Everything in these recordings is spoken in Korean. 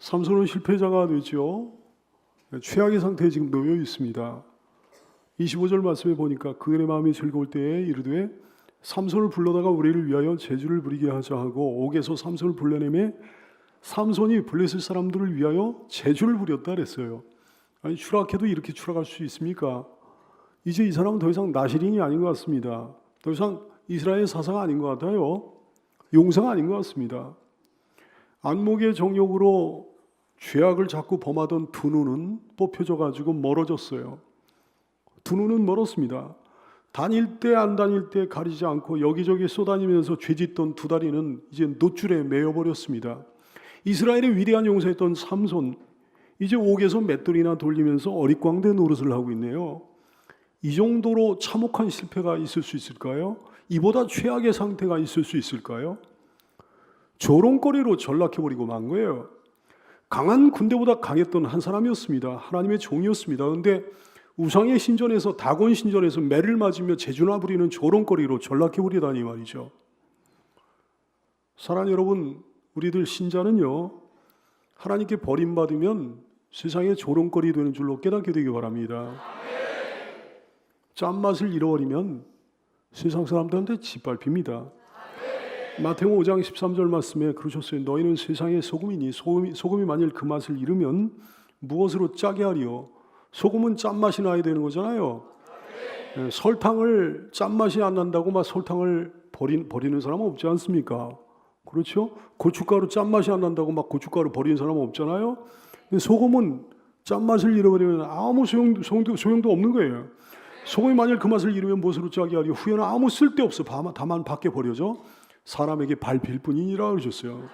삼손은 실패자가 되죠. 최악의 상태에 지금 놓여 있습니다. 25절 말씀에 보니까 그의 마음이 즐거울 때에 이르되 삼손을 불러다가 우리를 위하여 제주를 부리게 하자 하고 옥에서 삼손을 불러내매 삼손이 블레셋 사람들을 위하여 제주를 부렸다 그랬어요. 아니 추락해도 이렇게 추락할 수 있습니까? 이제 이 사람은 더 이상 나시린이 아닌 것 같습니다. 더 이상 이스라엘 사사가 아닌 것 같아요. 용사가 아닌 것 같습니다. 안목의 정욕으로 죄악을 자꾸 범하던 두 눈은 뽑혀져 가지고 멀어졌어요. 두 눈은 멀었습니다. 다닐 때 안 다닐 때 가리지 않고 여기저기 쏘다니면서 죄짓던 두 다리는 이제 노줄에 매여버렸습니다. 이스라엘의 위대한 용사였던 삼손, 이제 옥에서 맷돌이나 돌리면서 어릿광대 노릇을 하고 있네요. 이 정도로 참혹한 실패가 있을 수 있을까요? 이보다 최악의 상태가 있을 수 있을까요? 조롱거리로 전락해버리고 만 거예요. 강한 군대보다 강했던 한 사람이었습니다. 하나님의 종이었습니다. 그런데 우상의 신전에서 다곤 신전에서 매를 맞으며 제주나 부리는 조롱거리로 전락해버리다니 말이죠. 사랑하는 여러분, 우리들 신자는요, 하나님께 버림받으면 세상의 조롱거리 되는 줄로 깨닫게 되기 바랍니다. 짠맛을 잃어버리면 세상 사람들한테 짓밟힙니다. 마태복음 5장 13절 말씀에 그러셨어요. 너희는 세상의 소금이니 소금이 만일 그 맛을 잃으면 무엇으로 짜게 하리요? 소금은 짠맛이 나야 되는 거잖아요. 설탕을 짠맛이 안 난다고 막 설탕을 버리는 사람은 없지 않습니까? 그렇죠? 고춧가루 짠맛이 안 난다고 막 고춧가루 버리는 사람은 없잖아요. 근데 소금은 짠맛을 잃어버리면 아무 소용도 없는 거예요. 소금이 만일 그 맛을 잃으면 무엇으로 짜게 하리요? 후에는 아무 쓸데없어. 다만 밖에 버려져 사람에게 밟힐 뿐이니라 그러셨어요.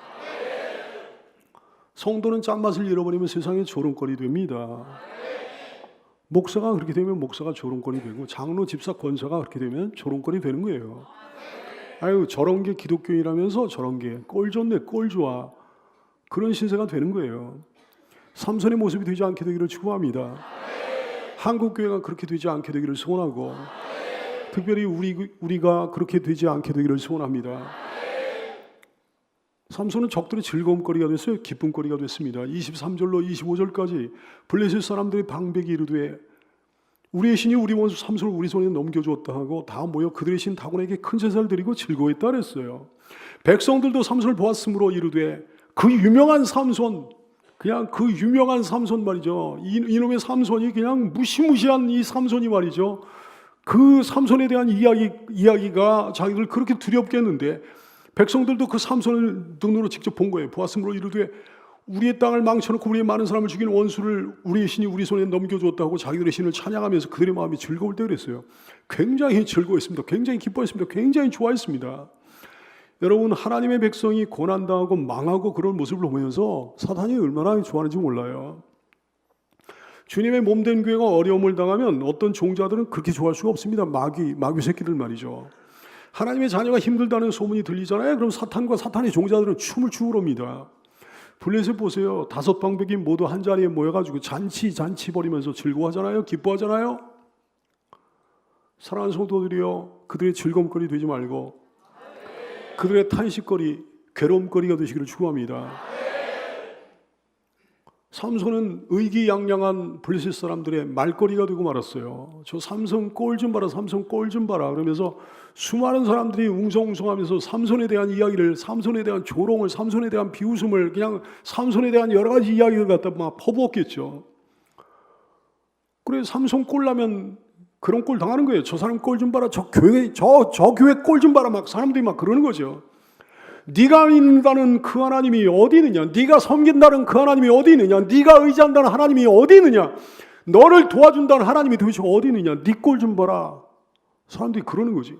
성도는 짠맛을 잃어버리면 세상에 조롱거리 됩니다. 목사가 그렇게 되면 목사가 조롱거리 되고 장로, 집사, 권사가 그렇게 되면 조롱거리 되는 거예요. 아유 저런 게 기독교인이라면서 저런 게 꼴 좋네 꼴 좋아 그런 신세가 되는 거예요. 삼손의 모습이 되지 않게 되기를 축원합니다. 한국교회가 그렇게 되지 않게 되기를 소원하고 특별히 우리가 그렇게 되지 않게 되기를 소원합니다. 삼손은 적들의 즐거움거리가 됐어요. 기쁨거리가 됐습니다. 23절로 25절까지 블레셋 사람들의 방백이 이르되 우리의 신이 우리 원수 삼손을 우리 손에 넘겨주었다 하고 다 모여 그들의 신 다곤에게 큰 제사를 드리고 즐거워했다 그랬어요. 백성들도 삼손을 보았으므로 이르되 그 유명한 삼손, 그냥 그 유명한 삼손 말이죠. 이놈의 삼손이 그냥 무시무시한 이 삼손이 말이죠. 그 삼손에 대한 이야기가 자기들 그렇게 두렵게 했는데 백성들도 그 삼손을 눈으로 직접 본 거예요. 보았으므로 이르되 우리의 땅을 망쳐놓고 우리의 많은 사람을 죽인 원수를 우리의 신이 우리 손에 넘겨주었다고 자기들의 신을 찬양하면서 그들의 마음이 즐거울 때 그랬어요. 굉장히 즐거웠습니다. 굉장히 기뻐했습니다. 굉장히 좋아했습니다. 여러분 하나님의 백성이 고난당하고 망하고 그런 모습을 보면서 사탄이 얼마나 좋아하는지 몰라요. 주님의 몸된 교회가 어려움을 당하면 어떤 종자들은 그렇게 좋아할 수가 없습니다. 마귀 새끼들 말이죠. 하나님의 자녀가 힘들다는 소문이 들리잖아요. 그럼 사탄과 사탄의 종자들은 춤을 추고 옵니다. 블레셋 보세요. 5방백이 모두 한 자리에 모여가지고 잔치 벌이면서 즐거워하잖아요. 기뻐하잖아요. 사랑하는 성도들이여, 그들의 즐거움거리 되지 말고 그들의 탄식거리, 괴로움거리가 되시기를 축원합니다. 삼손은 의기양양한 블레셋 사람들의 말거리가 되고 말았어요. 저 삼손 꼴 좀 봐라, 삼손 꼴 좀 봐라. 그러면서 수많은 사람들이 웅성웅성하면서 삼손에 대한 이야기를, 삼손에 대한 조롱을, 삼손에 대한 비웃음을, 그냥 삼손에 대한 여러 가지 이야기를 갖다 막 퍼부었겠죠. 그래 삼손 꼴 나면 그런 꼴 당하는 거예요. 저 사람 꼴 좀 봐라, 저 교회 꼴 좀 봐라, 막 사람들이 막 그러는 거죠. 네가 믿는다는 그 하나님이 어디 있느냐? 네가 섬긴다는 그 하나님이 어디 있느냐? 네가 의지한다는 하나님이 어디 있느냐? 너를 도와준다는 하나님이 도대체 어디 있느냐? 네 꼴 좀 봐라. 사람들이 그러는 거지.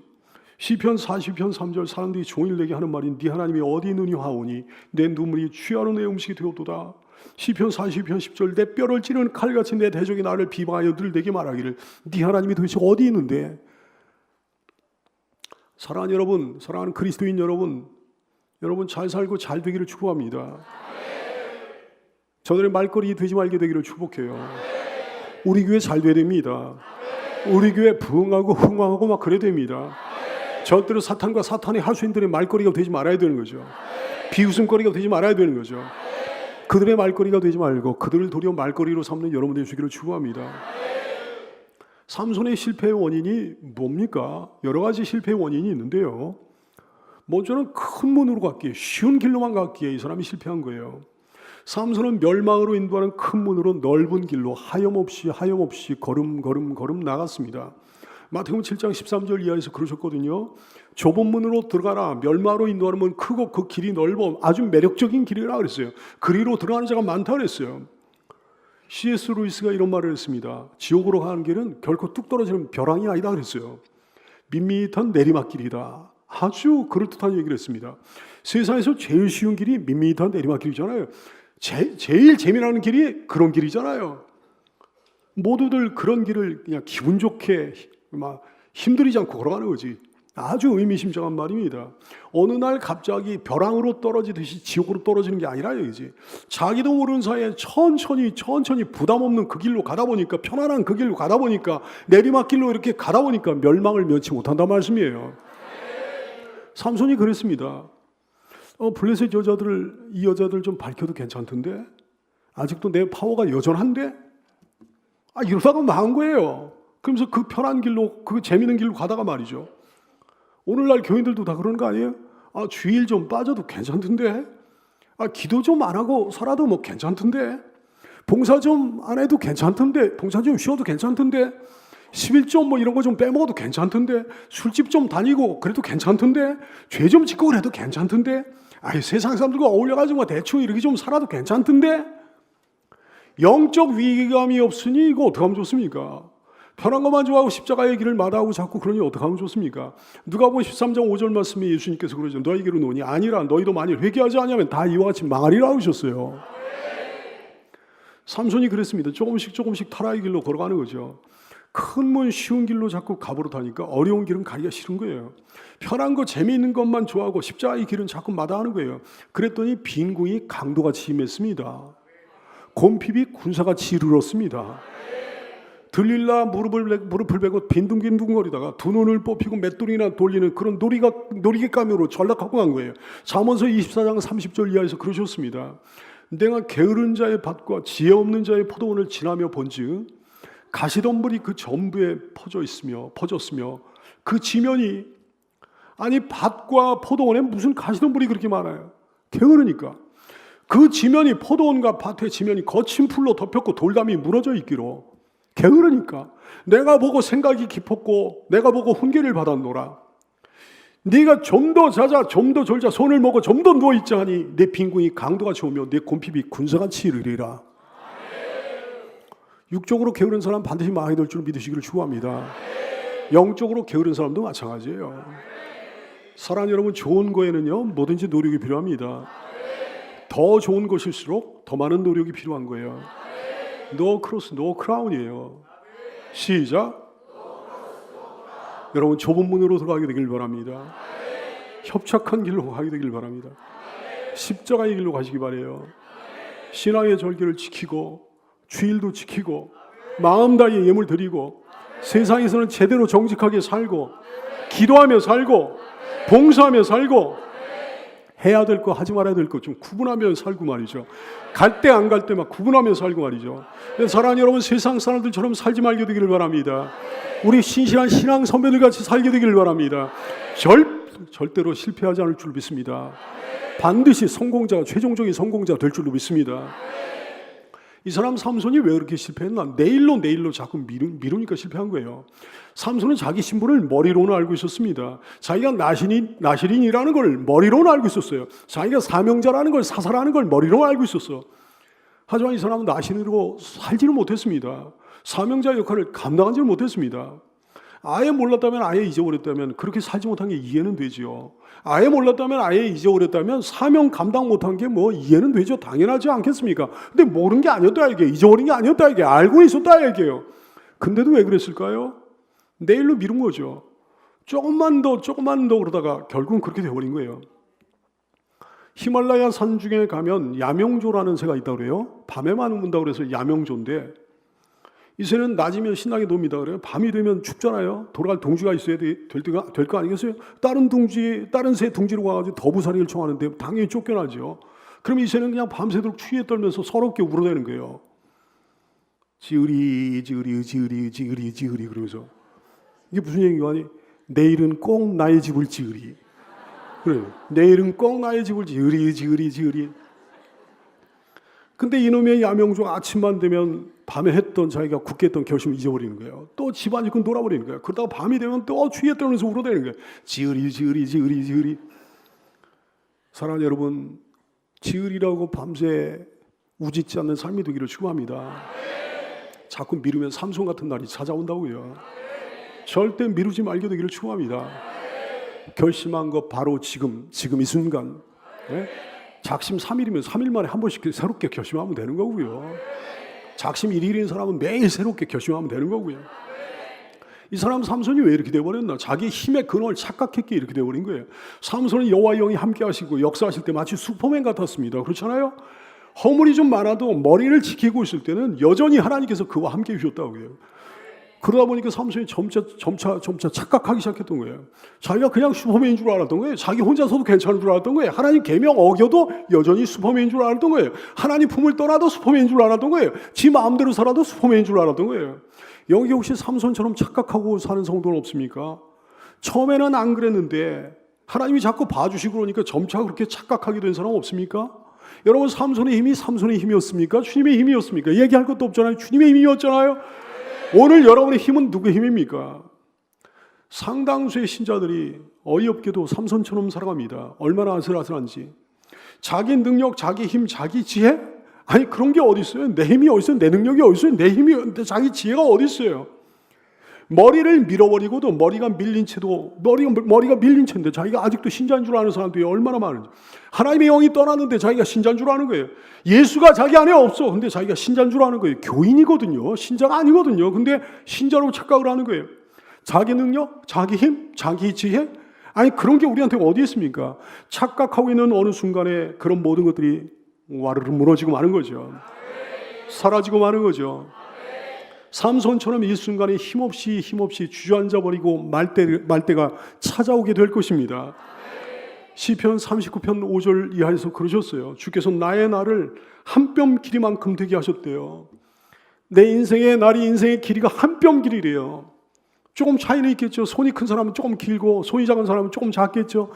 시편 40편 3절 사람들이 종일 내게 하는 말이 네 하나님이 어디 있느냐 하오니 내 눈물이 취하는 내 음식이 되었도다. 시편 40편 10절 내 뼈를 찌르는 칼같이 내 대적이 나를 비방하여 늘 내게 말하기를 네 하나님이 도대체 어디 있는데? 사랑하는 여러분, 사랑하는 그리스도인 여러분, 잘 살고 잘 되기를 축복합니다. 저들의 말거리 되지 말게 되기를 축복해요. 우리 교회 잘 돼야 됩니다. 우리 교회 부흥하고 흥왕하고 막 그래야 됩니다. 절대로 사탄과 사탄의 하수인들의 말거리가 되지 말아야 되는 거죠. 비웃음거리가 되지 말아야 되는 거죠. 그들의 말거리가 되지 말고 그들을 도리어 말거리로 삼는 여러분 되시기를 축원합니다. 삼손의 실패의 원인이 뭡니까? 여러 가지 실패의 원인이 있는데요. 먼저는 큰 문으로 갔기에, 쉬운 길로만 갔기에 이 사람이 실패한 거예요. 삼손은 멸망으로 인도하는 큰 문으로 넓은 길로 하염없이 걸음 나갔습니다. 마태복음 7장 13절 이하에서 그러셨거든요. 좁은 문으로 들어가라. 멸망으로 인도하는 문 크고 그 길이 넓어 아주 매력적인 길이라 그랬어요. 그리로 들어가는 자가 많다 그랬어요. C.S. 루이스가 이런 말을 했습니다. 지옥으로 가는 길은 결코 뚝 떨어지는 벼랑이 아니다 그랬어요. 밋밋한 내리막길이다. 아주 그럴듯한 얘기를 했습니다. 세상에서 제일 쉬운 길이 밋밋한 내리막길이잖아요. 제일 재미나는 길이 그런 길이잖아요. 모두들 그런 길을 그냥 기분 좋게 막 힘들이지 않고 걸어가는 거지. 아주 의미심장한 말입니다. 어느 날 갑자기 벼랑으로 떨어지듯이 지옥으로 떨어지는 게 아니라 이거지. 자기도 모르는 사이에 천천히 부담 없는 그 길로 가다 보니까, 편안한 그 길로 가다 보니까, 내리막길로 이렇게 가다 보니까 멸망을 면치 못한단 말씀이에요. 삼손이 그랬습니다. 블레셋 이 여자들 좀 밝혀도 괜찮던데? 아직도 내 파워가 여전한데? 이러다가 망한 거예요. 그러면서 그 편한 길로, 그 재밌는 길로 가다가 말이죠. 오늘날 교인들도 다 그러는 거 아니에요? 주일 좀 빠져도 괜찮던데? 기도 좀 안 하고 살아도 뭐 괜찮던데? 봉사 좀 안 해도 괜찮던데? 봉사 좀 쉬어도 괜찮던데? 11점 뭐 이런 거 좀 빼먹어도 괜찮던데? 술집 좀 다니고 그래도 괜찮던데? 죄 좀 짓고 그래도 괜찮던데? 세상 사람들과 어울려가지고 대충 이렇게 좀 살아도 괜찮던데? 영적 위기감이 없으니 이거 어떻게 하면 좋습니까? 편한 것만 좋아하고 십자가의 길을 마다하고 자꾸 그러니 어떻게 하면 좋습니까? 누가복음 13장 5절 말씀에 예수님께서 그러죠. 너희에게로 노니 아니라 너희도 만일 회개하지 않으면 다 이와 같이 망하리라 하셨어요. 삼손이 그랬습니다. 조금씩 타락의 길로 걸어가는 거죠. 큰 문 쉬운 길로 자꾸 가버릇하니까 어려운 길은 가기가 싫은 거예요. 편한 거 재미있는 것만 좋아하고 십자가의 길은 자꾸 마다하는 거예요. 그랬더니 빈궁이 강도같이 임했습니다. 곰핍이 군사같이 이르렀습니다. 들릴라 무릎을 베고 빈둥빈둥거리다가 두 눈을 뽑히고 맷돌이나 돌리는 그런 놀이개감으로 전락하고 간 거예요. 잠언서 24장 30절 이하에서 그러셨습니다. 내가 게으른 자의 밭과 지혜 없는 자의 포도원을 지나며 본즉 가시덤불이 그 전부에 퍼졌으며 그 지면이, 밭과 포도원에 무슨 가시덤불이 그렇게 많아요? 게으르니까. 그 지면이, 포도원과 밭의 지면이 거친 풀로 덮였고 돌담이 무너져 있기로. 게으르니까. 내가 보고 생각이 깊었고 내가 보고 훈계를 받았노라. 네가 좀 더 자자, 좀 더 졸자, 손을 먹어 좀 더 누워있자 하니 내 빈궁이 강도같이 오며 내 곰핍이 군사같이 이르리라. 육적으로 게으른 사람 반드시 망하게 될 줄 믿으시기를 축원합니다. 영적으로 게으른 사람도 마찬가지예요. 사랑 여러분, 좋은 거에는요 뭐든지 노력이 필요합니다. 더 좋은 것일수록 더 많은 노력이 필요한 거예요. 노 크로스 노 크라운이에요. 시작. 여러분, 좁은 문으로 들어가게 되길 바랍니다. 협착한 길로 가게 되길 바랍니다. 십자가의 길로 가시기 바래요. 신앙의 절기를 지키고 주일도 지키고 마음 다해 예물 드리고 세상에서는 제대로 정직하게 살고 기도하며 살고 봉사하며 살고 해야 될 거 하지 말아야 될 거 좀 구분하며 살고 말이죠. 갈 때 안 갈 때 막 구분하며 살고 말이죠. 사랑하는 여러분, 세상 사람들처럼 살지 말게 되기를 바랍니다. 우리 신실한 신앙 선배들 같이 살게 되기를 바랍니다. 절대로 실패하지 않을 줄 믿습니다. 반드시 성공자가, 최종적인 성공자가 될 줄로 믿습니다. 이 사람 삼손이 왜 그렇게 실패했나? 내일로 자꾸 미루니까 실패한 거예요. 삼손은 자기 신분을 머리로는 알고 있었습니다. 자기가 나실인이라는 걸 머리로는 알고 있었어요. 자기가 사명자라는 걸, 사사라는 걸 머리로는 알고 있었어. 하지만 이 사람은 나실인으로 살지를 못했습니다. 사명자 역할을 감당하지를 못했습니다. 아예 몰랐다면, 아예 잊어버렸다면 그렇게 살지 못한 게 이해는 되지요. 아예 몰랐다면, 아예 잊어버렸다면 사명 감당 못한 게 뭐 이해는 되죠. 당연하지 않겠습니까? 근데 모르는 게 아니었다 이게, 잊어버린 게 아니었다 이게, 알고 있었다 이게요. 근데도 왜 그랬을까요? 내일로 미룬 거죠. 조금만 더 그러다가 결국은 그렇게 되어버린 거예요. 히말라야 산 중에 가면 야명조라는 새가 있다고 그래요. 밤에만 운다고 그래서 야명조인데, 이 새는 낮이면 신나게 놉니다 그래요. 밤이 되면 춥잖아요. 돌아갈 둥지가 있어야 될 거 아니겠어요? 다른 새 둥지로 가가지고 더부살이를 청하는데 당연히 쫓겨나죠. 그럼 이제는 그냥 밤새도록 추위에 떨면서 서럽게 울어대는 거예요. 지으리 그러면서. 이게 무슨 얘기가 아니? 내일은 꼭 나의 집을 지으리. 그래. 내일은 꼭 나의 집을 지으리. 근데 이놈의 야명종 아침만 되면 밤에 했던 자기가 굳게 했던 결심을 잊어버리는 거예요. 또 집안 일꾼 놀아버리는 거예요. 그러다가 밤이 되면 또 추위에 떨면서 울어대는 거예요. 지으리. 사랑하는 여러분, 지으리라고 밤새 우짖지 않는 삶이 되기를 축원합니다. 자꾸 미루면 삼손 같은 날이 찾아온다고요. 절대 미루지 말게 되기를 축원합니다. 결심한 것 바로 지금 이 순간. 네? 작심 3일이면 3일 만에 한 번씩 새롭게 결심하면 되는 거고요. 작심 1일인 사람은 매일 새롭게 결심하면 되는 거고요. 이 사람 삼손이 왜 이렇게 돼버렸나? 자기 힘의 근원을 착각했기에 이렇게 돼버린 거예요. 삼손은 여호와의 영이 함께 하시고 역사하실 때 마치 슈퍼맨 같았습니다. 그렇잖아요? 허물이 좀 많아도 머리를 지키고 있을 때는 여전히 하나님께서 그와 함께 해주셨다고 해요. 그러다 보니까 삼손이 점차 착각하기 시작했던 거예요. 자기가 그냥 슈퍼맨인 줄 알았던 거예요. 자기 혼자서도 괜찮은 줄 알았던 거예요. 하나님 계명 어겨도 여전히 슈퍼맨인 줄 알았던 거예요. 하나님 품을 떠나도 슈퍼맨인 줄 알았던 거예요. 지 마음대로 살아도 슈퍼맨인 줄 알았던 거예요. 여기 혹시 삼손처럼 착각하고 사는 성도는 없습니까? 처음에는 안 그랬는데 하나님이 자꾸 봐주시고 그러니까 점차 그렇게 착각하게 된 사람 없습니까? 여러분, 삼손의 힘이 삼손의 힘이었습니까? 주님의 힘이었습니까? 얘기할 것도 없잖아요. 주님의 힘이었잖아요. 오늘 여러분의 힘은 누구의 힘입니까? 상당수의 신자들이 어이없게도 삼손처럼 살아갑니다. 얼마나 아슬아슬한지. 자기 능력, 자기 힘, 자기 지혜? 아니, 그런 게 어디 있어요? 내 힘이 어디 있어요? 내 능력이 어디 있어요? 내 힘이, 자기 지혜가 어디 있어요? 머리를 밀어버리고도 머리가 밀린 채도 머리가 밀린 채인데 자기가 아직도 신자인 줄 아는 사람들이 얼마나 많은지. 하나님의 영이 떠났는데 자기가 신자인 줄 아는 거예요. 예수가 자기 안에 없어. 근데 자기가 신자인 줄 아는 거예요. 교인이거든요. 신자가 아니거든요. 근데 신자로 착각을 하는 거예요. 자기 능력, 자기 힘, 자기 지혜? 아니, 그런 게 우리한테 어디 있습니까? 착각하고 있는 어느 순간에 그런 모든 것들이 와르르 무너지고 마는 거죠. 사라지고 마는 거죠. 삼손처럼 이 순간에 힘없이 주저앉아 버리고 말 때가 찾아오게 될 것입니다. 시편 39편 5절 이하에서 그러셨어요. 주께서 나의 날을 한 뼘 길이만큼 되게 하셨대요. 내 인생의 날이 인생의 길이가 한 뼘 길이래요. 조금 차이는 있겠죠. 손이 큰 사람은 조금 길고 손이 작은 사람은 조금 작겠죠.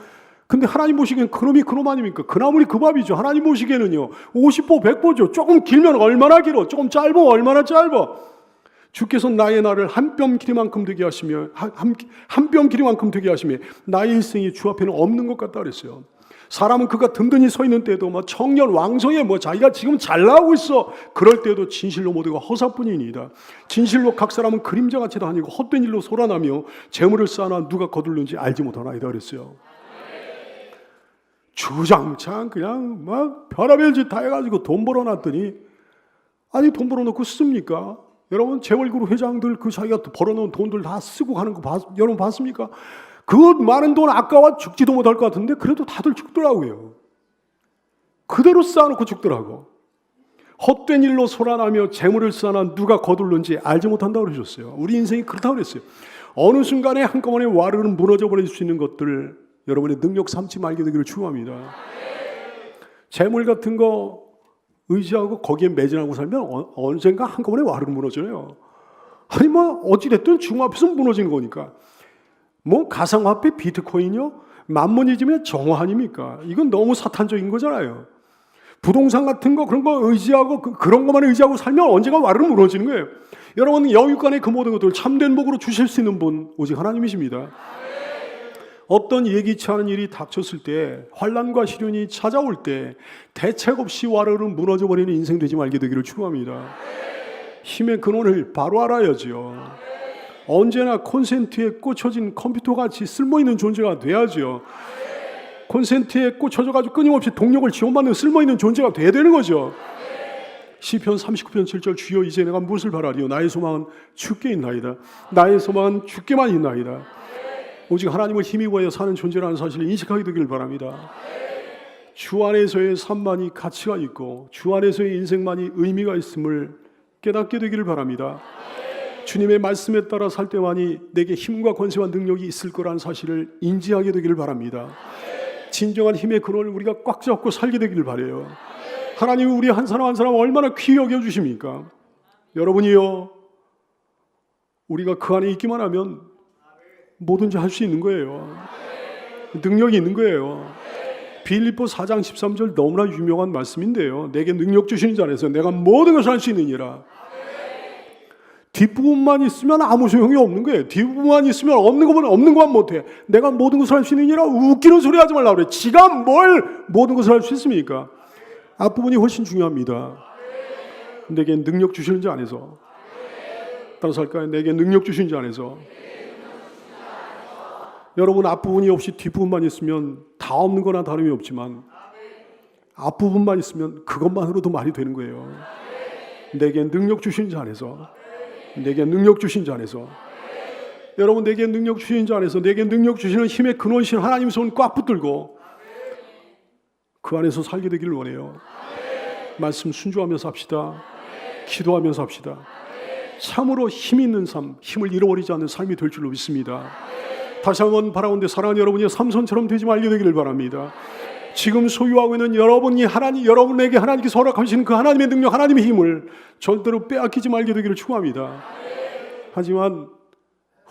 근데 하나님 보시기엔 그놈이 그놈 아닙니까? 그나물이 그 밥이죠. 하나님 보시기에는요 50보 100보죠. 조금 길면 얼마나 길어, 조금 짧으면 얼마나 짧아. 주께서 나의 날을 한 뼘 길이만큼 되게 하시며 한 뼘 길이만큼 되게 하시며 나의 일생이 주 앞에는 없는 것 같다 그랬어요. 사람은 그가 든든히 서 있는 때도 청년 왕성에 자기가 지금 잘 나오고 있어. 그럴 때도 진실로 모두가 허사뿐이니이다. 진실로 각 사람은 그림자같이 다니고 헛된 일로 소란하며 재물을 쌓아놔 누가 거둘는지 알지 못하나이다 그랬어요. 주장창 그냥 별의별 짓 다 해가지고 돈 벌어놨더니, 아니 돈 벌어놓고 씁니까? 여러분, 재벌그룹 회장들 그 자기가 벌어놓은 돈들 다 쓰고 가는 거 여러분 봤습니까? 그 많은 돈 아까워 죽지도 못할 것 같은데 그래도 다들 죽더라고요. 그대로 쌓아놓고 죽더라고. 헛된 일로 소란하며 재물을 쌓아놔 누가 거둘는지 알지 못한다고 그러셨어요. 우리 인생이 그렇다고 그랬어요. 어느 순간에 한꺼번에 와르르 무너져 버릴 수 있는 것들 여러분의 능력 삼지 말게 되기를 축원합니다. 재물 같은 거 의지하고 거기에 매진하고 살면 언젠가 한꺼번에 와르르 무너져요. 아니 어찌됐든 주님 앞에서 무너진 거니까. 가상화폐 비트코인이요? 만문이지면 정화 아닙니까? 이건 너무 사탄적인 거잖아요. 부동산 같은 거 그런 거 의지하고 그런 것만 의지하고 살면 언젠가 와르르 무너지는 거예요. 여러분, 영육간의 그 모든 것들 참된 복으로 주실 수 있는 분 오직 하나님이십니다. 어떤 예기치 않은 일이 닥쳤을 때, 환난과 시련이 찾아올 때 대책 없이 와르르 무너져 버리는 인생 되지 말게 되기를 축원합니다. 힘의 근원을 바로 알아야지요. 언제나 콘센트에 꽂혀진 컴퓨터같이 쓸모있는 존재가 돼야죠. 콘센트에 꽂혀져가지고 끊임없이 동력을 지원받는 쓸모있는 존재가 돼야 되는 거죠. 시편 39편 7절 주여 이제 내가 무엇을 바라리요? 나의 소망은 주께 있나이다. 나의 소망은 주께만 있나이다. 오직 하나님을 힘입어야 사는 존재라는 사실을 인식하게 되기를 바랍니다. 주 안에서의 삶만이 가치가 있고 주 안에서의 인생만이 의미가 있음을 깨닫게 되기를 바랍니다. 주님의 말씀에 따라 살 때만이 내게 힘과 권세와 능력이 있을 거라는 사실을 인지하게 되기를 바랍니다. 진정한 힘의 근원을 우리가 꽉 잡고 살게 되기를 바라요. 하나님이 우리 한 사람 한 사람 얼마나 귀히 여겨주십니까? 여러분이요, 우리가 그 안에 있기만 하면 뭐든지 할 수 있는 거예요. 능력이 있는 거예요. 빌립보 4장 13절 너무나 유명한 말씀인데요. 내게 능력 주시는 자 안에서 내가 모든 것을 할 수 있느니라. 뒷부분만 있으면 아무 소용이 없는 거예요. 뒷부분만 있으면 없는 것만 못해. 내가 모든 것을 할 수 있느니라. 웃기는 소리 하지 말라고 그래. 지가 뭘 모든 것을 할 수 있습니까? 앞부분이 훨씬 중요합니다. 내게 능력 주시는 자 안에서. 따라서 할까요? 내게 능력 주시는 자 안에서. 여러분, 앞부분이 없이 뒷부분만 있으면 다 없는 거나 다름이 없지만 앞부분만 있으면 그것만으로도 말이 되는 거예요. 내게 능력 주시는 자 안에서. 내게 능력 주신 자 안에서. 여러분, 내게 능력 주신 자 안에서 내게 능력 주시는 힘의 근원이신 하나님 손 꽉 붙들고 그 안에서 살게 되기를 원해요. 말씀 순종하면서 합시다. 기도하면서 합시다. 참으로 힘 있는 삶, 힘을 잃어버리지 않는 삶이 될 줄로 믿습니다. 다시 한번 바라온데 사랑하는 여러분이 삼손처럼 되지 말게 되기를 바랍니다. 지금 소유하고 있는 여러분에게 하나님께서 허락하시는 그 하나님의 능력, 하나님의 힘을 절대로 빼앗기지 말게 되기를 축원합니다. 하지만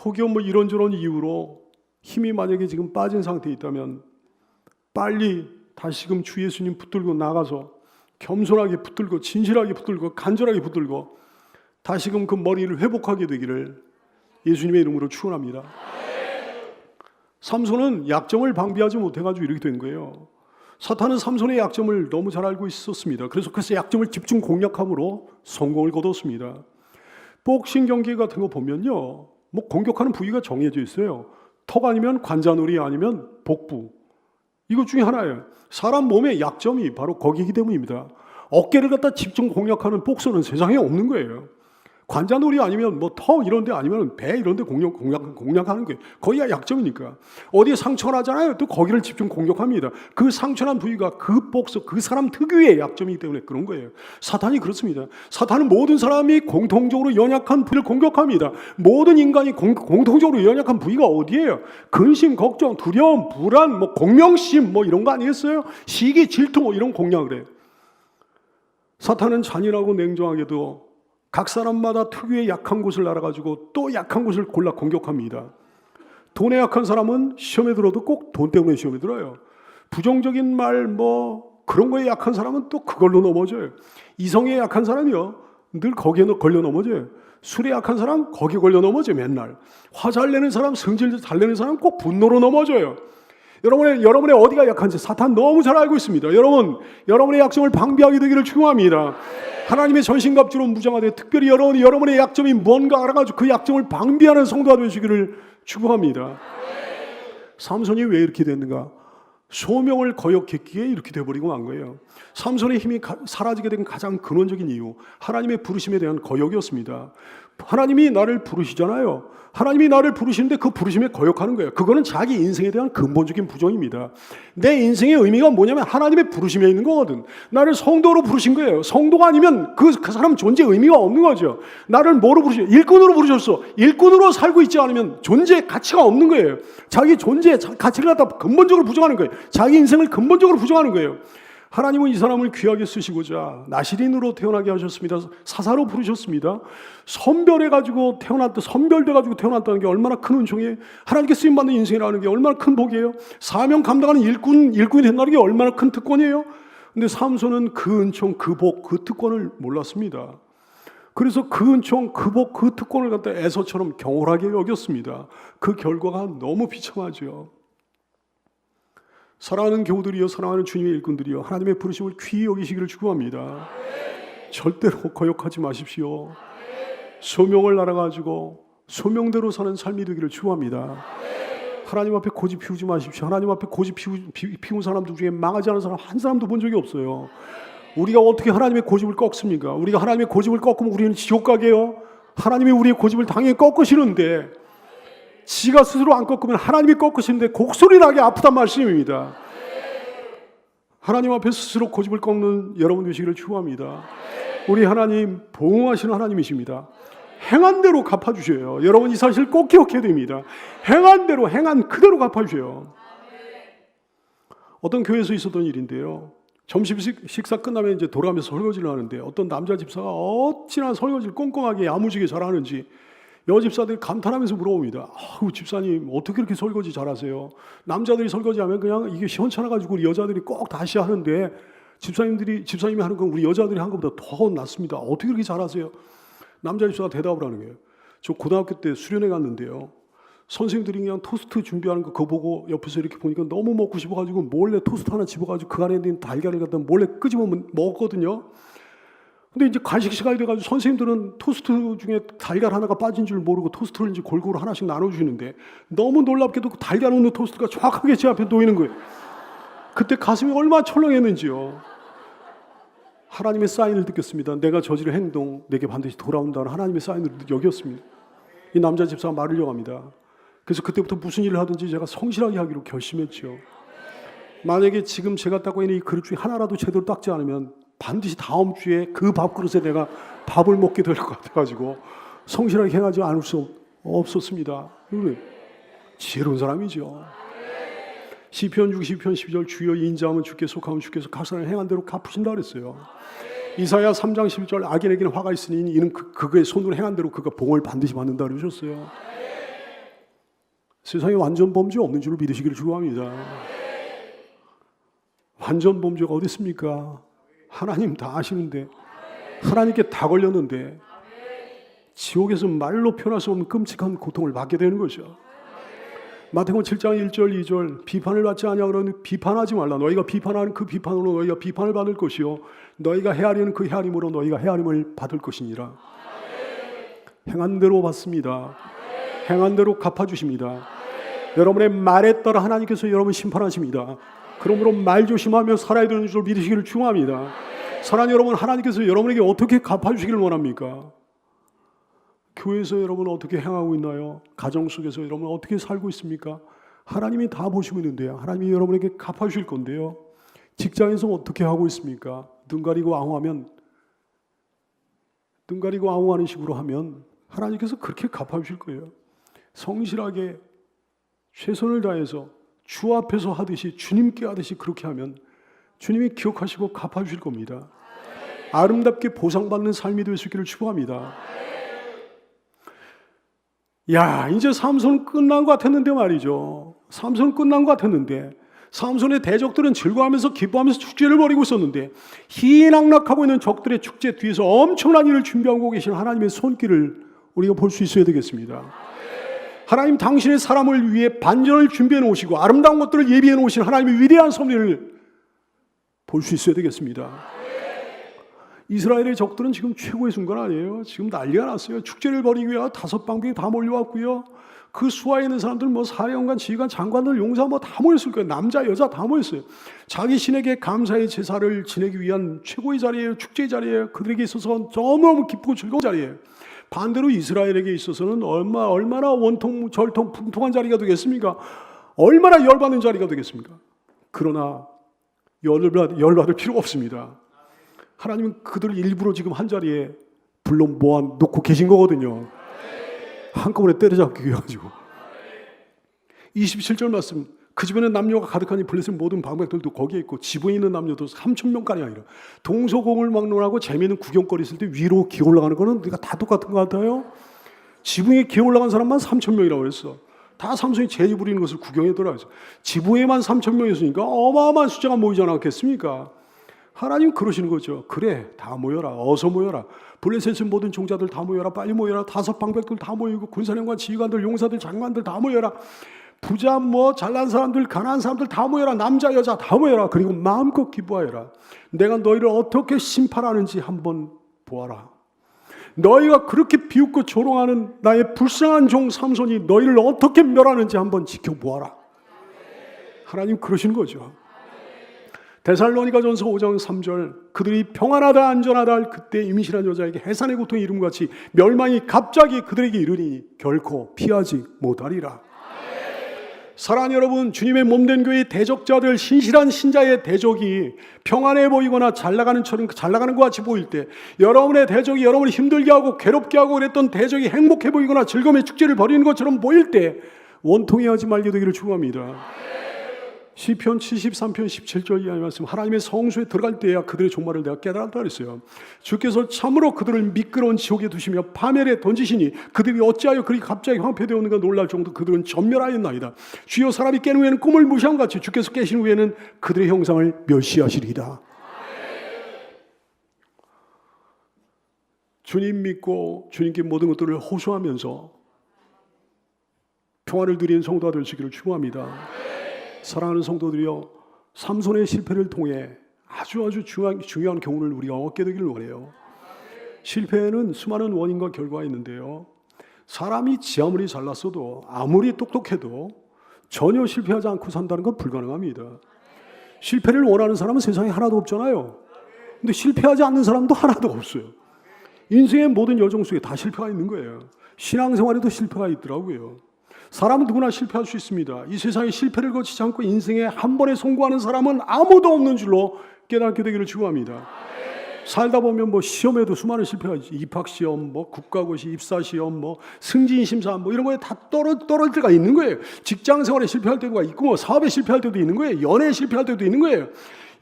혹여 이런저런 이유로 힘이 만약에 지금 빠진 상태에 있다면 빨리 다시금 주 예수님 붙들고 나가서 겸손하게 붙들고 진실하게 붙들고 간절하게 붙들고 다시금 그 머리를 회복하게 되기를 예수님의 이름으로 축원합니다. 삼손은 약점을 방비하지 못해가지고 이렇게 된 거예요. 사탄은 삼손의 약점을 너무 잘 알고 있었습니다. 그래서 약점을 집중 공략함으로 성공을 거뒀습니다. 복싱 경기 같은 거 보면요, 공격하는 부위가 정해져 있어요. 턱 아니면 관자놀이 아니면 복부. 이것 중에 하나예요. 사람 몸의 약점이 바로 거기이기 때문입니다. 어깨를 갖다 집중 공략하는 복서는 세상에 없는 거예요. 관자놀이 아니면 턱 이런 데 아니면 배 이런 데 공략하는 거예요. 거기가 약점이니까. 어디에 상처가 나잖아요. 또 거기를 집중 공격합니다. 그 상처난 부위가 그 복서, 그 사람 특유의 약점이기 때문에 그런 거예요. 사탄이 그렇습니다. 사탄은 모든 사람이 공통적으로 연약한 부위를 공격합니다. 모든 인간이 공통적으로 연약한 부위가 어디예요? 근심, 걱정, 두려움, 불안, 공명심 이런 거 아니겠어요? 시기, 질투 이런 공략을 해요. 사탄은 잔인하고 냉정하게도 각 사람마다 특유의 약한 곳을 알아가지고 또 약한 곳을 골라 공격합니다. 돈에 약한 사람은 시험에 들어도 꼭 돈 때문에 시험에 들어요. 부정적인 말 그런 거에 약한 사람은 또 그걸로 넘어져요. 이성에 약한 사람이요, 늘 거기에 걸려 넘어져요. 술에 약한 사람 거기에 걸려 넘어져요. 맨날 화 잘 내는 사람, 성질 잘 내는 사람 꼭 분노로 넘어져요. 여러분의 어디가 약한지 사탄 너무 잘 알고 있습니다. 여러분의 약점을 방비하게 되기를 축원합니다. 하나님의 전신갑주로 무장하되 특별히 여러분의 약점이 뭔가 알아가지고 그 약점을 방비하는 성도가 되시기를 축원합니다. 삼손이 왜 이렇게 됐는가? 소명을 거역했기에 이렇게 돼버리고 만 거예요. 삼손의 힘이 사라지게 된 가장 근원적인 이유, 하나님의 부르심에 대한 거역이었습니다. 하나님이 나를 부르시잖아요. 하나님이 나를 부르시는데 그 부르심에 거역하는 거예요. 그거는 자기 인생에 대한 근본적인 부정입니다. 내 인생의 의미가 뭐냐면 하나님의 부르심에 있는 거거든. 나를 성도로 부르신 거예요. 성도가 아니면 그 사람 존재 의미가 없는 거죠. 나를 뭐로 부르셨어요? 일꾼으로 부르셨어. 일꾼으로 살고 있지 않으면 존재 가치가 없는 거예요. 자기 존재 가치를 갖다 근본적으로 부정하는 거예요. 자기 인생을 근본적으로 부정하는 거예요. 하나님은 이 사람을 귀하게 쓰시고자 나시린으로 태어나게 하셨습니다. 사사로 부르셨습니다. 선별돼가지고 태어났다는 게 얼마나 큰 은총이에요. 하나님께 쓰임받는 인생이라는 게 얼마나 큰 복이에요. 사명 감당하는 일꾼이 된다는 게 얼마나 큰 특권이에요. 근데 삼손은 그 은총, 그 복, 그 특권을 몰랐습니다. 그래서 그 은총, 그 복, 그 특권을 갖다 에서처럼 경홀하게 여겼습니다. 그 결과가 너무 비참하죠. 사랑하는 교우들이여, 사랑하는 주님의 일꾼들이여, 하나님의 부르심을 귀히 여기시기를 축원합니다. 절대로 거역하지 마십시오. 소명을 알아가지고 소명대로 사는 삶이 되기를 축원합니다. 하나님 앞에 고집 피우지 마십시오. 하나님 앞에 고집 피운 사람들 중에 망하지 않은 사람 한 사람도 본 적이 없어요. 우리가 어떻게 하나님의 고집을 꺾습니까? 우리가 하나님의 고집을 꺾으면 우리는 지옥 가게요. 하나님이 우리의 고집을 당연히 꺾으시는데 지가 스스로 안 꺾으면 하나님이 꺾으시는데 곡소리 나게 아프단 말씀입니다. 하나님 앞에 스스로 고집을 꺾는 여러분 되시기를 축원합니다. 우리 하나님 보응하시는 하나님이십니다. 행한 대로 갚아주셔요. 여러분 이 사실 꼭 기억해야 됩니다. 행한 대로 행한 그대로 갚아주셔요. 어떤 교회에서 있었던 일인데요. 점심 식사 끝나면 이제 돌아가면서 설거지를 하는데 어떤 남자 집사가 어찌나 설거지를 꼼꼼하게 야무지게 잘하는지 여 집사들이 감탄하면서 물어봅니다. 아우, 집사님 어떻게 그렇게 설거지 잘하세요? 남자들이 설거지하면 그냥 이게 시원찮아가지고 우리 여자들이 꼭 다시 하는데 집사님이 하는 건 우리 여자들이 한 것보다 더 낫습니다. 어떻게 그렇게 잘하세요? 남자 집사가 대답을 하는 거예요. 저 고등학교 때 수련회 갔는데요. 선생님들이 그냥 토스트 준비하는 거 그거 보고 옆에서 이렇게 보니까 너무 먹고 싶어가지고 몰래 토스트 하나 집어가지고 그 안에 있는 달걀을 갖다 몰래 끄집어 먹었거든요. 근데 이제 간식 시간이 돼가지고 선생님들은 토스트 중에 달걀 하나가 빠진 줄 모르고 토스트를 이제 골고루 하나씩 나눠주시는데 너무 놀랍게도 그 달걀 없는 토스트가 정확하게 제 앞에 놓이는 거예요. 그때 가슴이 얼마나 철렁했는지요. 하나님의 사인을 느꼈습니다. 내가 저지른 행동 내게 반드시 돌아온다는 하나님의 사인을 여겼습니다. 이 남자 집사가 말으려고 합니다. 그래서 그때부터 무슨 일을 하든지 제가 성실하게 하기로 결심했죠. 만약에 지금 제가 닦고 있는 이 그릇 중에 하나라도 제대로 닦지 않으면 반드시 다음 주에 그 밥그릇에 내가 밥을 먹게 될 것 같아가지고 성실하게 행하지 않을 수 없었습니다. 지혜로운 사람이죠. 시편 60편 12절 주여 인자하면 주께 속하면 주께서 각 사람의 행한 대로 갚으신다 그랬어요. 이사야 3장 11절 악인에게는 화가 있으니 이는 그의 손으로 행한 대로 그가 봉을 반드시 받는다 그러셨어요. 세상에 완전 범죄 없는 줄을 믿으시기를 축원합니다. 완전 범죄가 어디 있습니까? 하나님 다 아시는데 하나님께 다 걸렸는데 지옥에서 말로 표현할 수 없는 끔찍한 고통을 받게 되는 거죠. 마태복음 7장 1절 2절 비판을 받지 않냐 그러니 비판하지 말라. 너희가 비판하는 그 비판으로 너희가 비판을 받을 것이요 너희가 헤아리는 그 헤아림으로 너희가 헤아림을 받을 것이니라. 행한 대로 받습니다. 행한 대로 갚아주십니다. 여러분의 말에 따라 하나님께서 여러분 심판하십니다. 그러므로 말 조심하며 살아야 되는 줄 믿으시기를 축원합니다. 사랑하는 여러분, 하나님께서 여러분에게 어떻게 갚아주시기를 원합니까? 교회에서 여러분 어떻게 행하고 있나요? 가정 속에서 여러분 어떻게 살고 있습니까? 하나님이 다 보시고 있는데요. 하나님이 여러분에게 갚아주실 건데요. 직장에서 어떻게 하고 있습니까? 눈 가리고 앙호하는 식으로 하면 하나님께서 그렇게 갚아주실 거예요. 성실하게 최선을 다해서 주 앞에서 하듯이 주님께 하듯이 그렇게 하면 주님이 기억하시고 갚아주실 겁니다. 아름답게 보상받는 삶이 될 수 있기를 축복합니다. 야, 이제 삼손 끝난 것 같았는데 말이죠. 삼손 끝난 것 같았는데 삼손의 대적들은 즐거워하면서 기뻐하면서 축제를 벌이고 있었는데 희낙락하고 있는 적들의 축제 뒤에서 엄청난 일을 준비하고 계신 하나님의 손길을 우리가 볼 수 있어야 되겠습니다. 하나님 당신의 사람을 위해 반전을 준비해 놓으시고 아름다운 것들을 예비해 놓으신 하나님의 위대한 섭리를 볼 수 있어야 되겠습니다. 이스라엘의 적들은 지금 최고의 순간 아니에요. 지금 난리가 났어요. 축제를 벌이기 위해 5방백이 다 몰려왔고요. 그 수하에 있는 사람들 사령관, 지휘관, 장관들, 용사 다 모였을 거예요. 남자, 여자 다 모였어요. 자기 신에게 감사의 제사를 지내기 위한 최고의 자리예요. 축제의 자리예요. 그들에게 있어서 너무너무 기쁘고 즐거운 자리예요. 반대로 이스라엘에게 있어서는 얼마나 원통, 절통, 풍통한 자리가 되겠습니까? 얼마나 열받는 자리가 되겠습니까? 그러나 열받을 필요가 없습니다. 하나님은 그들을 일부러 지금 한 자리에 불러 모아놓고 계신 거거든요. 한꺼번에 때려잡기 위해 가지고. 27절 말씀, 그 집에는 남녀가 가득하니 블레셋 모든 방백들도 거기에 있고 지붕에 있는 남녀도 3,000명가량이 아니라 동서공을 막론하고 재미있는 구경거리 있을 때 위로 기어 올라가는 거는 우리가 다 똑같은 것 같아요. 지붕에 기어 올라간 사람만 3,000명이라고 그랬어. 다 삼손이 재지 부리는 것을 구경해 들어가죠. 지붕에만 3,000명이었으니까 어마어마한 숫자가 모이지 않았겠습니까? 하나님 그러시는 거죠. 그래, 다 모여라. 어서 모여라. 블레셋의 모든 종자들 다 모여라. 빨리 모여라. 5방백들 다 모이고 군사령관, 지휘관들, 용사들, 장관들 다 모여라. 부자, 잘난 사람들, 가난한 사람들 다 모여라. 남자, 여자 다 모여라. 그리고 마음껏 기뻐하여라. 내가 너희를 어떻게 심판하는지 한번 보아라. 너희가 그렇게 비웃고 조롱하는 나의 불쌍한 종 삼손이 너희를 어떻게 멸하는지 한번 지켜보아라. 하나님 그러시는 거죠. 데살로니가전서 5장 3절 그들이 평안하다 안전하다 할 그때 임신한 여자에게 해산의 고통이 이름같이 멸망이 갑자기 그들에게 이르니 결코 피하지 못하리라. 사랑하는 여러분, 주님의 몸된 교회의 대적자들, 신실한 신자의 대적이 평안해 보이거나 잘 나가는 것 같이 보일 때, 여러분의 대적이 여러분을 힘들게 하고 괴롭게 하고 그랬던 대적이 행복해 보이거나 즐거움의 축제를 벌이는 것처럼 보일 때 원통해하지 말게 되기를 축원합니다. 시편 73편 17절 이하의 말씀, 하나님의 성소에 들어갈 때야 그들의 종말을 내가 깨달았다 그랬어요. 주께서 참으로 그들을 미끄러운 지옥에 두시며 파멸에 던지시니 그들이 어찌하여 그리 갑자기 황폐되었는가 놀랄 정도 그들은 전멸하였나이다. 주여, 사람이 깬 후에는 꿈을 무시한 같이 주께서 깨신 후에는 그들의 형상을 멸시하시리이다. 주님 믿고 주님께 모든 것들을 호소하면서 평화를 누리는 성도가 되시기를 축원합니다. 사랑하는 성도들이여, 삼손의 실패를 통해 아주 중요한 교훈을 우리가 얻게 되기를 원해요. 실패에는 수많은 원인과 결과가 있는데요, 사람이 지 아무리 잘났어도 아무리 똑똑해도 전혀 실패하지 않고 산다는 건 불가능합니다. 실패를 원하는 사람은 세상에 하나도 없잖아요. 근데 실패하지 않는 사람도 하나도 없어요. 인생의 모든 여정 속에 다 실패가 있는 거예요. 신앙생활에도 실패가 있더라고요. 사람은 누구나 실패할 수 있습니다. 이 세상에 실패를 거치지 않고 인생에 한 번에 성공하는 사람은 아무도 없는 줄로 깨닫게 되기를 축원합니다. 살다 보면 시험에도 수많은 실패가 있지. 입학시험, 국가고시, 입사시험, 승진심사, 이런 거에 다 떨어질 때가 있는 거예요. 직장생활에 실패할 때가 있고, 사업에 실패할 때도 있는 거예요. 연애에 실패할 때도 있는 거예요.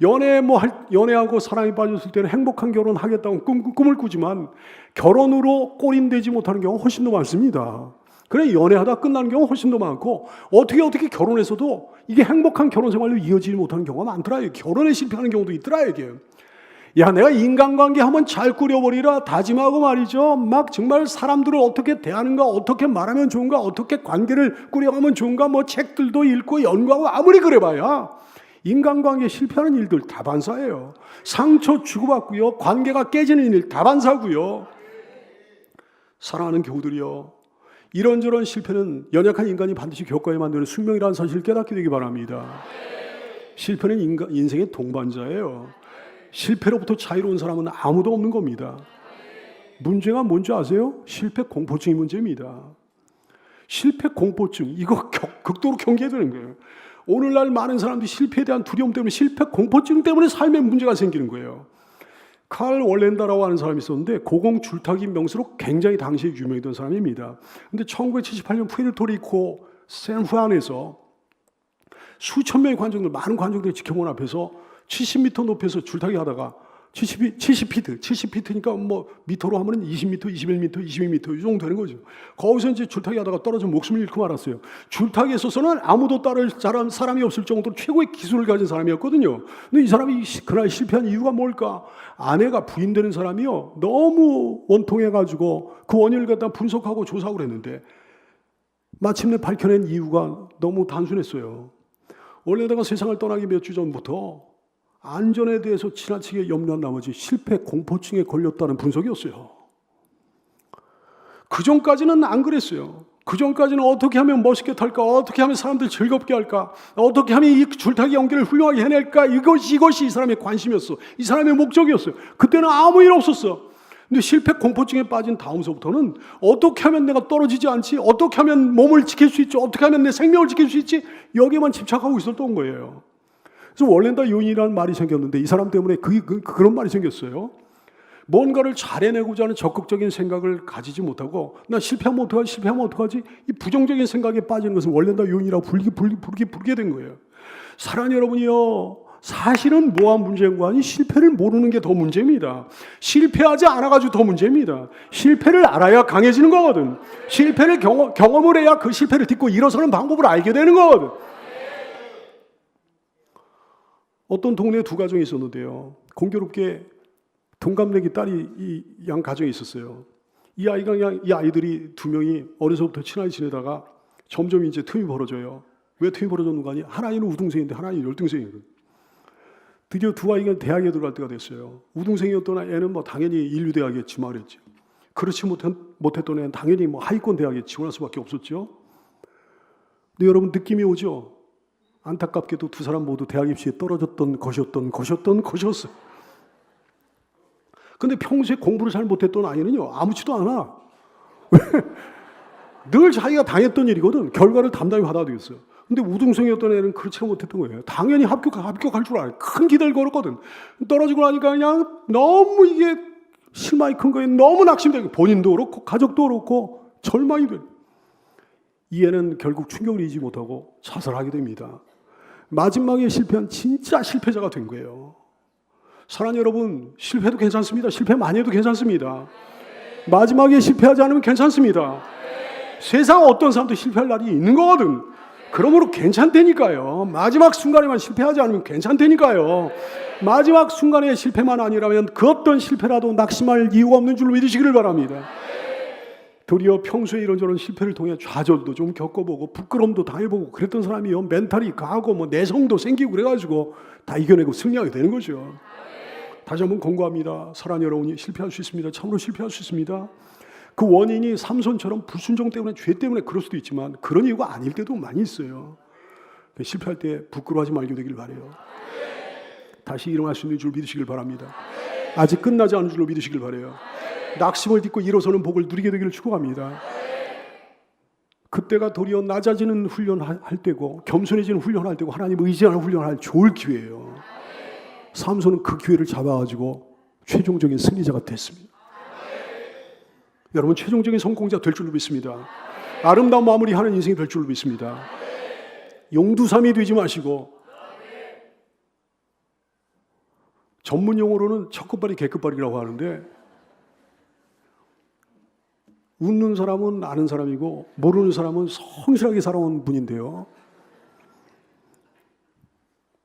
연애하고 사랑에 빠졌을 때는 행복한 결혼 하겠다고 꿈을 꾸지만 결혼으로 꼬림되지 못하는 경우가 훨씬 더 많습니다. 그래, 연애하다 끝나는 경우가 훨씬 더 많고, 어떻게 결혼해서도 이게 행복한 결혼 생활로 이어지지 못하는 경우가 많더라. 결혼에 실패하는 경우도 있더라. 이게. 야, 내가 인간관계 한번 잘 꾸려버리라 다짐하고 말이죠. 막 정말 사람들을 어떻게 대하는가, 어떻게 말하면 좋은가, 어떻게 관계를 꾸려가면 좋은가, 책들도 읽고 연구하고 아무리 그래봐야 인간관계에 실패하는 일들 다반사예요. 상처 주고받고요, 관계가 깨지는 일 다반사고요. 사랑하는 교우들이요, 이런저런 실패는 연약한 인간이 반드시 겪어야 만드는 숙명이라는 사실을 깨닫게 되기 바랍니다. 실패는 인생의 동반자예요. 실패로부터 자유로운 사람은 아무도 없는 겁니다. 문제가 뭔지 아세요? 실패 공포증이 문제입니다. 실패 공포증, 이거 극도로 경계해야 되는 거예요. 오늘날 많은 사람들이 실패에 대한 두려움 때문에, 실패 공포증 때문에 삶에 문제가 생기는 거예요. 칼 월렌다라고 하는 사람이 있었는데 고공 줄타기 명수로 굉장히 당시에 유명했던 사람입니다. 근데 1978년 푸에르토리코 샌후안에서 수천 명의 많은 관중들이 지켜본 앞에서 70m 높이에서 줄타기 하다가 70피트니까 미터로 하면 20m, 21m, 22m 이 정도 되는 거죠. 거기서 이제 줄타기 하다가 떨어져 목숨을 잃고 말았어요. 줄타기에 있어서는 아무도 따를 사람이 없을 정도로 최고의 기술을 가진 사람이었거든요. 근데 이 사람이 그날 실패한 이유가 뭘까? 아내가 부인되는 사람이요, 너무 원통해가지고 그 원인을 갖다 분석하고 조사하고 했는데 마침내 밝혀낸 이유가 너무 단순했어요. 원래다가 세상을 떠나기 몇 주 전부터 안전에 대해서 지나치게 염려한 나머지 실패 공포증에 걸렸다는 분석이었어요. 그 전까지는 안 그랬어요. 그 전까지는 어떻게 하면 멋있게 탈까? 어떻게 하면 사람들 즐겁게 할까? 어떻게 하면 이 줄타기 연기를 훌륭하게 해낼까? 이것이 이 사람의 관심이었어. 이 사람의 목적이었어요. 그때는 아무 일 없었어. 근데 실패 공포증에 빠진 다음서부터는 어떻게 하면 내가 떨어지지 않지? 어떻게 하면 몸을 지킬 수 있지? 어떻게 하면 내 생명을 지킬 수 있지? 여기에만 집착하고 있었던 거예요. 그래서 월렌다 요인이라는 말이 생겼는데 이 사람 때문에 그런 말이 생겼어요. 뭔가를 잘해내고자 하는 적극적인 생각을 가지지 못하고 나 실패하면 어떡하지? 이 부정적인 생각에 빠지는 것을 월렌다 요인이라고 부르게 된 거예요. 사랑하는 여러분이요, 사실은 뭐가 문제인 거 아니? 실패를 모르는 게 더 문제입니다. 실패하지 않아가지고 더 문제입니다. 실패를 알아야 강해지는 거거든. 실패를 경험을 해야 그 실패를 딛고 일어서는 방법을 알게 되는 거거든. 어떤 동네에 두 가정이 있었는데요, 공교롭게 동갑내기 딸이 이 양 가정에 있었어요. 이 아이들이 두 명이 어려서부터 친하게 지내다가 점점 이제 틈이 벌어져요. 왜 틈이 벌어졌는가 하니, 하나는 우등생인데 하나는 열등생이거든. 드디어 두 아이가 대학에 들어갈 때가 됐어요. 우등생이었던 애는 당연히 인류대학에 지망했죠. 그렇지 못했던 애는 당연히 하위권 대학에 지원할 수밖에 없었죠. 근데 여러분, 느낌이 오죠? 안타깝게도 두 사람 모두 대학 입시에 떨어졌던 것이었어요. 근데 평소에 공부를 잘 못했던 아이는요, 아무렇지도 않아. 늘 자기가 당했던 일이거든. 결과를 담당히 받아야 되겠어요. 근데 우등생이었던 애는 그렇지가 못했던 거예요. 당연히 합격할 줄 알아요. 큰 기대를 걸었거든. 떨어지고 나니까 그냥 너무 이게 실망이 큰 거예요. 너무 낙심되고, 본인도 그렇고 가족도 그렇고 절망이 돼요. 이 애는 결국 충격을 이기지 못하고 자살하게 됩니다. 마지막에 실패한 진짜 실패자가 된 거예요. 사랑하는 여러분, 실패도 괜찮습니다. 실패 많이 해도 괜찮습니다. 마지막에 실패하지 않으면 괜찮습니다. 세상 어떤 사람도 실패할 날이 있는 거거든. 그러므로 괜찮다니까요. 마지막 순간에만 실패하지 않으면 괜찮다니까요. 마지막 순간에 실패만 아니라면 그 어떤 실패라도 낙심할 이유가 없는 줄 믿으시기를 바랍니다. 도리어 평소에 이런저런 실패를 통해 좌절도 좀 겪어보고 부끄러움도 당해보고 그랬던 사람이요, 멘탈이 강하고 뭐 내성도 생기고 그래가지고 다 이겨내고 승리하게 되는 거죠. 다시 한번 권고합니다. 사랑하는 여러분이 실패할 수 있습니다. 참으로 실패할 수 있습니다. 그 원인이 삼손처럼 불순종 때문에, 죄 때문에 그럴 수도 있지만 그런 이유가 아닐 때도 많이 있어요. 실패할 때 부끄러워하지 말게 되길 바라요. 다시 일어날 수 있는 줄 믿으시길 바랍니다. 아직 끝나지 않은 줄로 믿으시길 바라요. 낙심을 딛고 일어서는 복을 누리게 되기를 축복합니다. 그때가 도리어 낮아지는 훈련할 때고 겸손해지는 훈련할 때고 하나님 의지하는 훈련할 좋을 기회예요. 삼손은 그 기회를 잡아가지고 최종적인 승리자가 됐습니다. 여러분, 최종적인 성공자 될 줄로 믿습니다. 아름다운 마무리하는 인생이 될 줄로 믿습니다. 용두삼이 되지 마시고, 전문 용어로는 첫 끝발이 개끝발이라고 하는데, 웃는 사람은 아는 사람이고 모르는 사람은 성실하게 살아온 분인데요,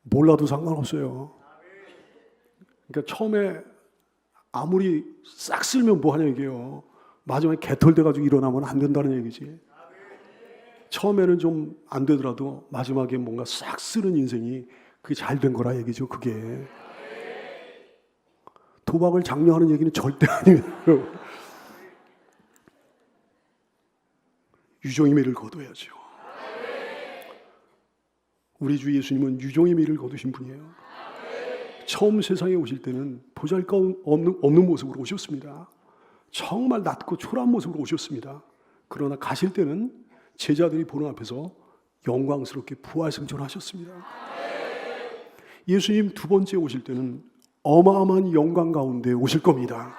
몰라도 상관없어요. 그러니까 처음에 아무리 싹 쓸면 뭐하냐 이게요, 마지막에 개털돼가지고 일어나면 안 된다는 얘기지. 처음에는 좀 안 되더라도 마지막에 뭔가 싹 쓰는 인생이 그게 잘 된 거라 얘기죠. 그게 도박을 장려하는 얘기는 절대 아니에요. 유종의 미를 거둬야죠. 우리 주 예수님은 유종의 미를 거두신 분이에요. 처음 세상에 오실 때는 보잘것없는 모습으로 오셨습니다. 정말 낮고 초라한 모습으로 오셨습니다. 그러나 가실 때는 제자들이 보는 앞에서 영광스럽게 부활승천하셨습니다. 예수님 두 번째 오실 때는 어마어마한 영광 가운데 오실 겁니다.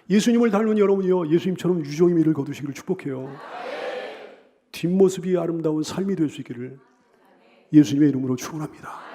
예수님을 닮은 여러분이요, 예수님처럼 유종의 미를 거두시기를 축복해요. 뒷모습이 아름다운 삶이 될 수 있기를 예수님의 이름으로 축원합니다.